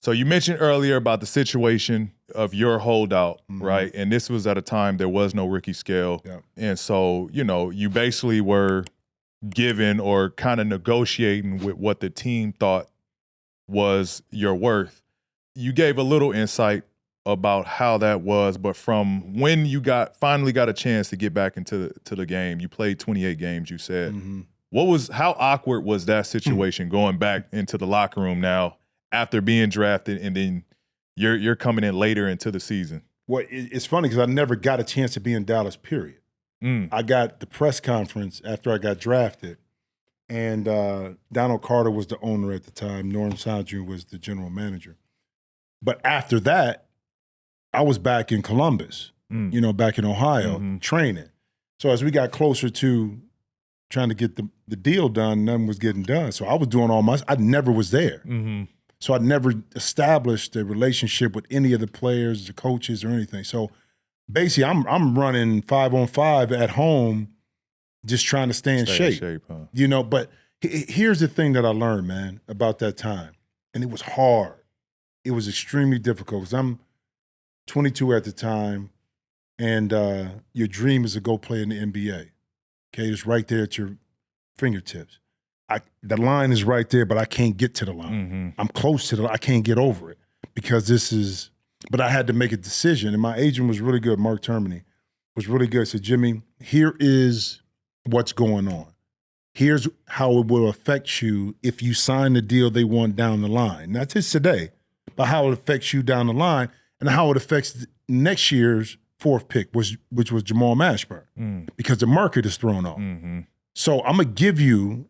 So you mentioned earlier about the situation of your holdout, right? And this was at a time there was no Ricky scale. Yeah. And so, you basically were given or kind of negotiating with what the team thought was your worth. You gave a little insight about how that was, but from when you finally got a chance to get back into the game, you played 28 games, you said. How awkward was that situation going back into the locker room now after being drafted, and then you're coming in later into the season? Well, it's funny because I never got a chance to be in Dallas, period. I got the press conference after I got drafted, and Donald Carter was the owner at the time. Norm Sandru was the general manager. But after that, I was back in Columbus, back in Ohio, training. So as we got closer to trying to get the deal done, nothing was getting done. So I was doing I never was there. So I never established a relationship with any of the players, the coaches, or anything. So basically, I'm running 5-on-5 at home, just trying to stay in shape. Huh? But here's the thing that I learned, man, about that time, and it was hard. It was extremely difficult because I'm 22 at the time, and your dream is to go play in the NBA. Okay, it's right there at your fingertips. The line is right there, but I can't get to the line. I'm close to I can't get over it because but I had to make a decision, and my agent was really good. Mark Termini was really good. Said, Jimmy, here is what's going on. Here's how it will affect you if you sign the deal they want down the line. Not just today, but how it affects you down the line and how it affects next year's fourth pick, which was Jamal Mashburn, because the market is thrown off. So I'm going to give you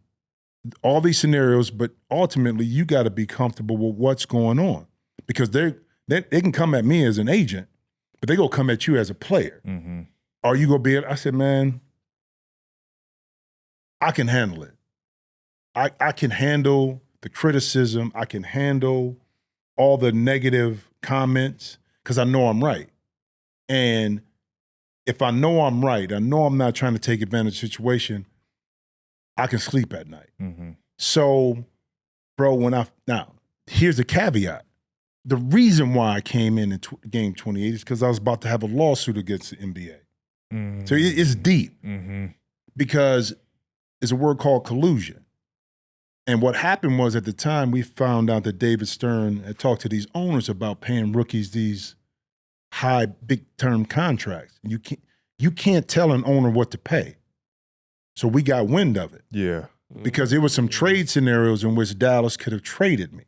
all these scenarios, but ultimately you got to be comfortable with what's going on because they can come at me as an agent, but they going to come at you as a player. Are you going to be able? I said, man, I can handle it. I can handle the criticism. I can handle all the negative comments because I know I'm right. And if I know I'm right, I know I'm not trying to take advantage of the situation, I can sleep at night. So, bro, now, here's the caveat. The reason why I came in game 28 is because I was about to have a lawsuit against the NBA. So it's deep because it's a word called collusion. And what happened was at the time we found out that David Stern had talked to these owners about paying rookies these high, big-term contracts. You can't tell an owner what to pay. So we got wind of it. Yeah. Because there were some trade scenarios in which Dallas could have traded me.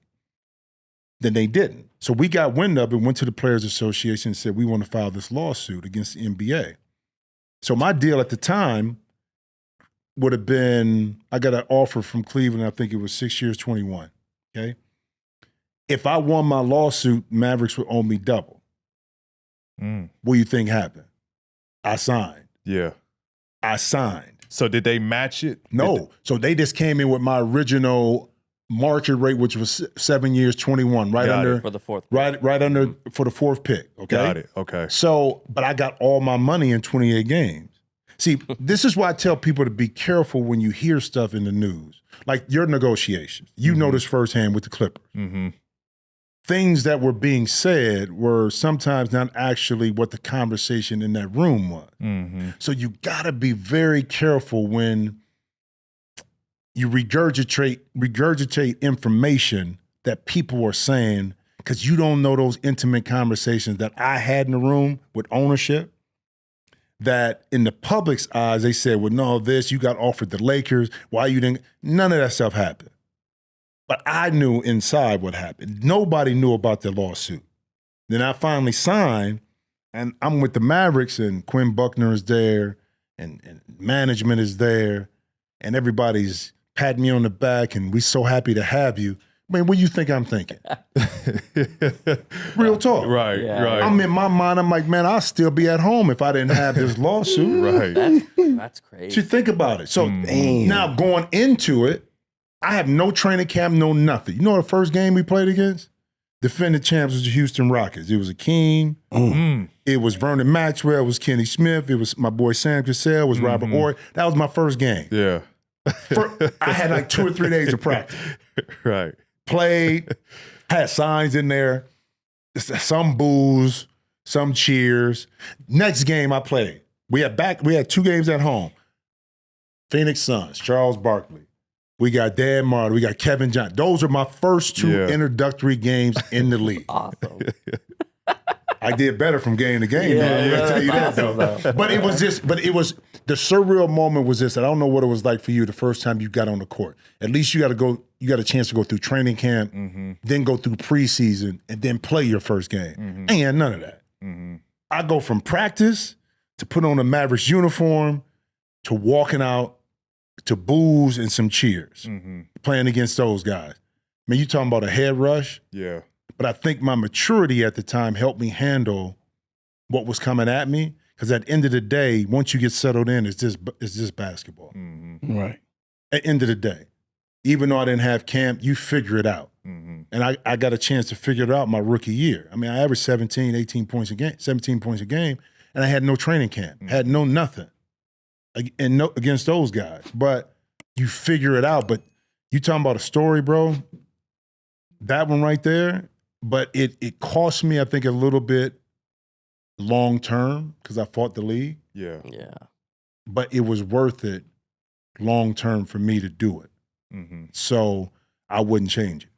Then they didn't. So we got wind of it, went to the Players Association and said, we want to file this lawsuit against the NBA. So my deal at the time would have been, I got an offer from Cleveland, I think it was 6 years, 21, okay? If I won my lawsuit, Mavericks would owe me double. What do you think happened? I signed. Yeah. I signed. So did they match it? No. So they just came in with my original market rate, which was 7 years, 21, right Got under it. For the fourth pick. right under for the fourth pick. Okay. Got it. Okay. So, but I got all my money in 28 games. See, this is why I tell people to be careful when you hear stuff in the news, like your negotiations. You know this firsthand with the Clippers. Things that were being said were sometimes not actually what the conversation in that room was. So you got to be very careful when you regurgitate information that people are saying, because you don't know those intimate conversations that I had in the room with ownership, that in the public's eyes, they said, well, no, you got offered the Lakers. Why you didn't? None of that stuff happened. But I knew inside what happened. Nobody knew about the lawsuit. Then I finally signed, and I'm with the Mavericks, and Quinn Buckner is there, and management is there, and everybody's patting me on the back, and we're so happy to have you. Man, what do you think I'm thinking? Real talk. Right, right. I'm in my mind, I'm like, man, I'll still be at home if I didn't have this lawsuit. Right. That's crazy. So think about it. So now going into it, I have no training camp, no nothing. You know the first game we played against? Defending champs was the Houston Rockets. It was Akeem. It was Vernon Maxwell. It was Kenny Smith. It was my boy Sam Cassell. It was Robert Horry. That was my first game. Yeah. I had like 2 or 3 days of practice. Right. Played, Had signs in there, some boos, some cheers. Next game I played, we had 2 games at home. Phoenix Suns, Charles Barkley. We got Dan Martin. We got Kevin Johnson. Those are my first 2 introductory games in the league. Awesome. I did better from game to game. Yeah, though. I'll tell you that's that, awesome, though. though. But it was the surreal moment was this. I don't know what it was like for you the first time you got on the court. At least you got a chance to go through training camp, then go through preseason, and then play your first game. And none of that. I go from practice to put on a Mavericks uniform to walking out to boos and some cheers, playing against those guys. Man, you talking about a head rush? Yeah. But I think my maturity at the time helped me handle what was coming at me. Because at the end of the day, once you get settled in, it's just basketball. Right. At the end of the day, even though I didn't have camp, you figure it out. And I got a chance to figure it out my rookie year. I mean, I averaged 17 points a game, and I had no training camp, had no nothing, and no against those guys. But you figure it out. But you talking about a story, bro? That one right there. But it cost me, I think, a little bit long term because I fought the league. Yeah. Yeah. But it was worth it long term for me to do it. So I wouldn't change it.